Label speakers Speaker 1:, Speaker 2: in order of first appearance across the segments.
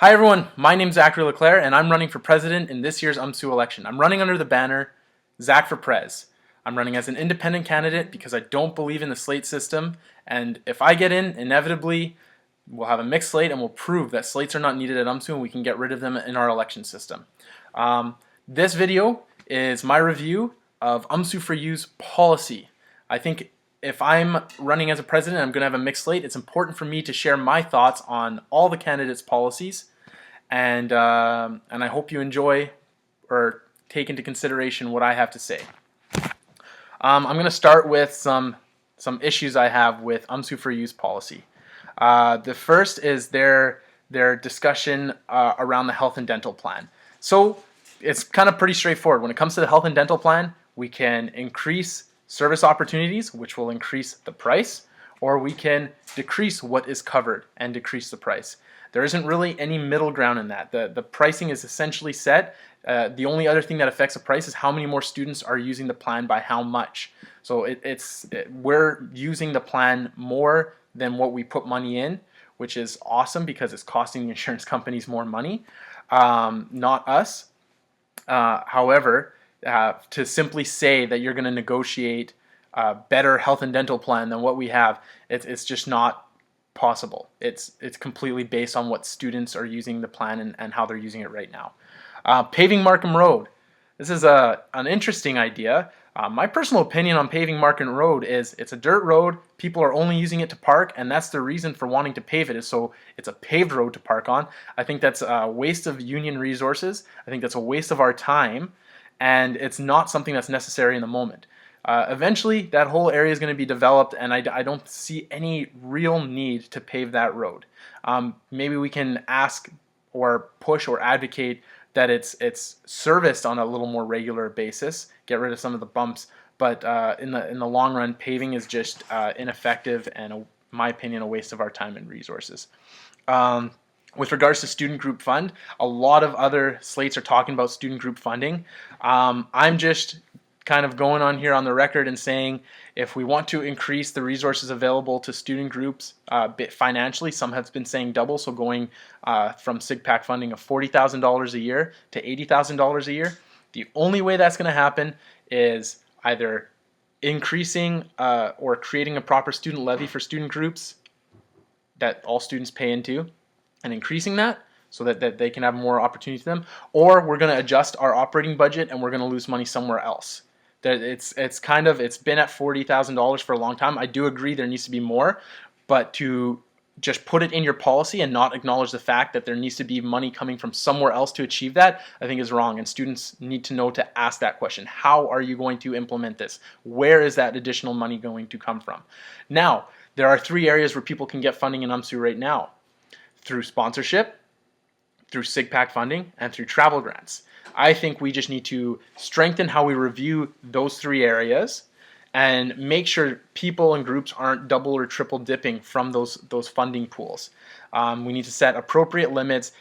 Speaker 1: Hi everyone, my name is Zachary Leclerc and I'm running for president in this year's UMSU election. I'm running under the banner Zach for Prez. I'm running as an independent candidate because I don't believe in the slate system, and if I get in, inevitably we'll have a mixed slate and we'll prove that slates are not needed at UMSU and we can get rid of them in our election system. This video is my review of UMSU for U's policy. I think if I'm running as a president and I'm going to have a mixed slate, it's important for me to share my thoughts on all the candidates' policies, and I hope you enjoy or take into consideration what I have to say. I'm going to start with some issues I have with UMSU for U's policy. The first is their discussion around the health and dental plan. So it's kind of pretty straightforward. When it comes to the health and dental plan, we can increase service opportunities, which will increase the price, or we can decrease what is covered and decrease the price. There isn't really any middle ground in that. The pricing is essentially set. The only other thing that affects the price is how many more students are using the plan by how much. So we're using the plan more than what we put money in, which is awesome because it's costing the insurance companies more money, not us. However, to simply say that you're going to negotiate a better health and dental plan than what we have, it's just not possible. It's completely based on what students are using the plan and how they're using it right now. Paving Markham Road. This is an interesting idea. My personal opinion on paving Markham Road is it's a dirt road. People are only using it to park, and that's the reason for wanting to pave it, is so it's a paved road to park on. I think that's a waste of union resources. I think that's a waste of our time, and it's not something that's necessary in the moment. Eventually, that whole area is going to be developed, and I don't see any real need to pave that road. Maybe we can ask or push or advocate that it's serviced on a little more regular basis, get rid of some of the bumps, but in the long run, paving is just ineffective and, in my opinion, a waste of our time and resources. With regards to student group fund, a lot of other slates are talking about student group funding. I'm just kind of going on here on the record and saying if we want to increase the resources available to student groups financially, some have been saying double, so going from SIGPAC funding of $40,000 a year to $80,000 a year, the only way that's going to happen is either increasing or creating a proper student levy for student groups that all students pay into and increasing that so that they can have more opportunity to them, or we're going to adjust our operating budget and we're going to lose money somewhere else. It's been at $40,000 for a long time. I do agree there needs to be more, but to just put it in your policy and not acknowledge the fact that there needs to be money coming from somewhere else to achieve that, I think is wrong, and students need to know to ask that question. How are you going to implement this? Where is that additional money going to come from? Now, there are three areas where people can get funding in UMSU right now: through sponsorship, through SIGPAC funding, and through travel grants. I think we just need to strengthen how we review those three areas and make sure people and groups aren't double or triple dipping from those funding pools. We need to set appropriate limits,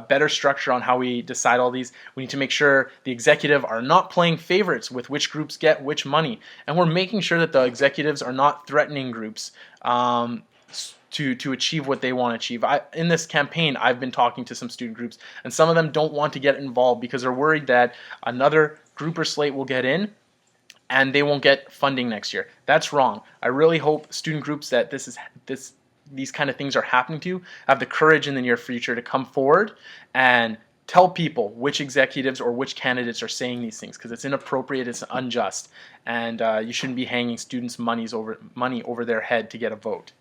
Speaker 1: better structure on how we decide all these. We need to make sure the executive are not playing favorites with which groups get which money, and we're making sure that the executives are not threatening groups to achieve what they want to achieve. In this campaign, I've been talking to some student groups, and some of them don't want to get involved because they're worried that another group or slate will get in and they won't get funding next year. That's wrong. I really hope student groups that these kind of things are happening to have the courage in the near future to come forward and tell people which executives or which candidates are saying these things, because it's inappropriate, it's unjust, and you shouldn't be hanging students' money over their head to get a vote.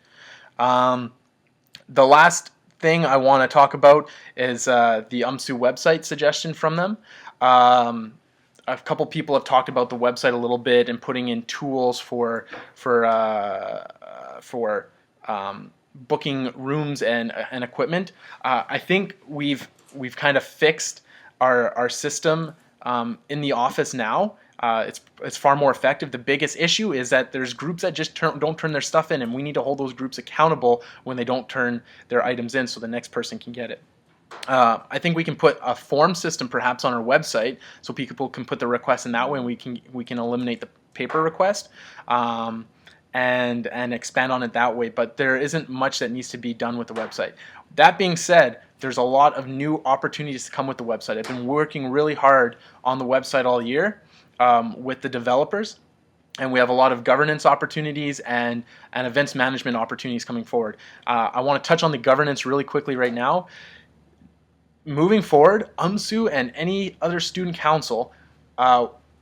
Speaker 1: The last thing I want to talk about is the UMSU website suggestion from them. A couple people have talked about the website a little bit and putting in tools for booking rooms and equipment. I think we've kind of fixed our system in the office now. It's far more effective. The biggest issue is that there's groups that just don't turn their stuff in, and we need to hold those groups accountable when they don't turn their items in so the next person can get it. I think we can put a form system perhaps on our website so people can put the request in that way, and we can eliminate the paper request and expand on it that way. But there isn't much that needs to be done with the website. That being said, there's a lot of new opportunities to come with the website. I've been working really hard on the website all year with the developers, and we have a lot of governance opportunities and events management opportunities coming forward. I want to touch on the governance really quickly right now. Moving forward, UMSU and any other student council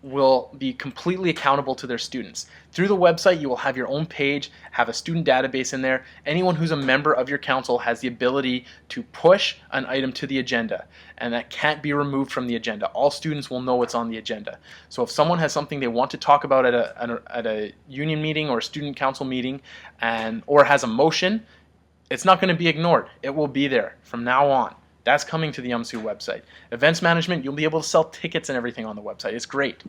Speaker 1: will be completely accountable to their students. Through the website, you will have your own page, have a student database in there. Anyone who's a member of your council has the ability to push an item to the agenda, and that can't be removed from the agenda. All students will know what's on the agenda. So if someone has something they want to talk about at a union meeting or a student council meeting, or has a motion, it's not going to be ignored. It will be there from now on. That's coming to the UMSU website. Events management, you'll be able to sell tickets and everything on the website. It's great.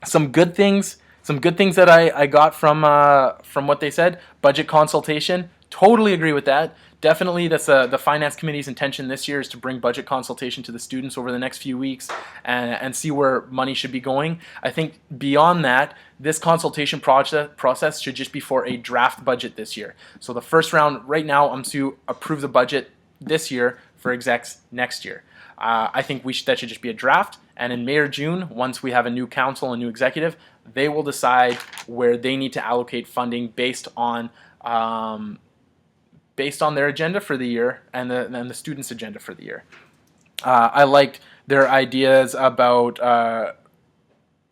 Speaker 1: Some good things that I got from what they said. Budget consultation, totally agree with that. Definitely, that's the finance committee's intention this year is to bring budget consultation to the students over the next few weeks and see where money should be going. I think beyond that, this consultation process should just be for a draft budget this year. So the first round, right now, UMSU approves a budget this year for execs next year. I think that should just be a draft, and in May or June, once we have a new council and new executive, they will decide where they need to allocate funding based on their agenda for the year and the students' agenda for the year. I liked their ideas about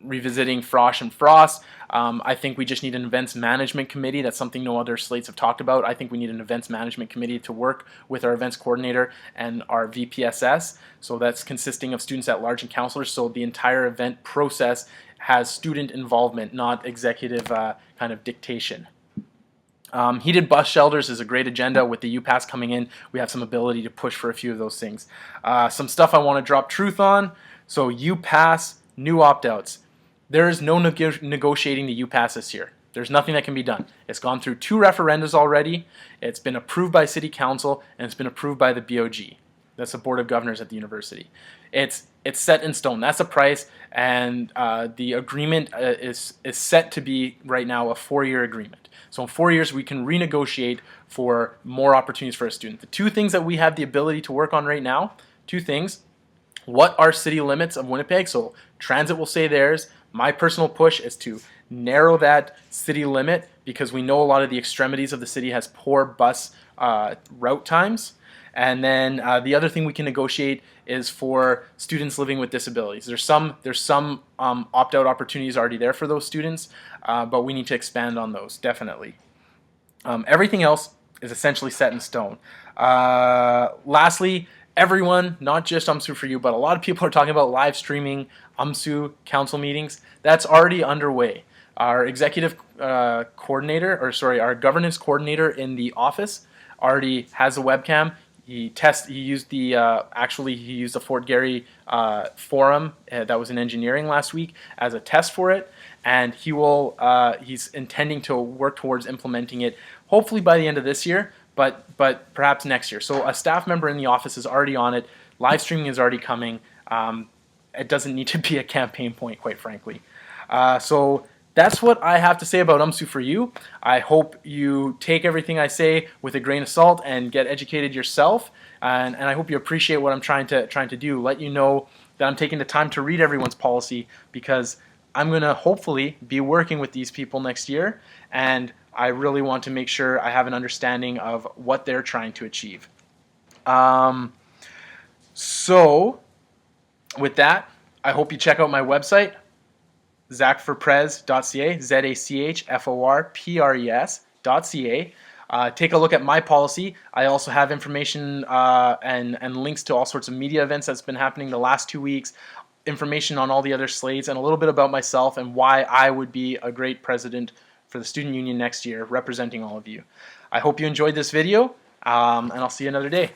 Speaker 1: revisiting Frosh and Frost. I think we just need an events management committee. That's something no other slates have talked about. I think we need an events management committee to work with our events coordinator and our VPSS. So that's consisting of students at large and counselors. So the entire event process has student involvement, not executive kind of dictation. Heated bus shelters is a great agenda. With the UPass coming in, we have some ability to push for a few of those things. Some stuff I want to drop truth on. So UPass, new opt-outs. There is no negotiating the UPass this year. There's nothing that can be done. It's gone through 2 referendums already. It's been approved by City Council, and it's been approved by the BOG. That's the Board of Governors at the university. It's set in stone. That's the price, and the agreement is set to be right now a 4-year agreement. So in 4 years, we can renegotiate for more opportunities for a student. The 2 things that we have the ability to work on right now, 2 things. What are city limits of Winnipeg? So transit will say theirs. My personal push is to narrow that city limit because we know a lot of the extremities of the city has poor bus route times. And then the other thing we can negotiate is for students living with disabilities. There's some opt-out opportunities already there for those students, but we need to expand on those, definitely. Everything else is essentially set in stone. Lastly, everyone, not just UMSU for You, but a lot of people are talking about live streaming UMSU council meetings. That's already underway. Our executive coordinator, our governance coordinator in the office already has a webcam. He used the Fort Garry forum that was in engineering last week as a test for it, and he's intending to work towards implementing it hopefully by the end of this year, but perhaps next year. So a staff member in the office is already on it. Live streaming is already coming. It doesn't need to be a campaign point, quite frankly. So that's what I have to say about UMSU for You. I hope you take everything I say with a grain of salt and get educated yourself. And I hope you appreciate what I'm trying to do. Let you know that I'm taking the time to read everyone's policy because I'm going to hopefully be working with these people next year. And I really want to make sure I have an understanding of what they're trying to achieve. So with that, I hope you check out my website, zachforpres.ca, ZACHFORPRES.ca. Take a look at my policy. I also have information and links to all sorts of media events that's been happening the last 2 weeks, information on all the other slates, and a little bit about myself and why I would be a great president for the Student Union next year, representing all of you. I hope you enjoyed this video, and I'll see you another day.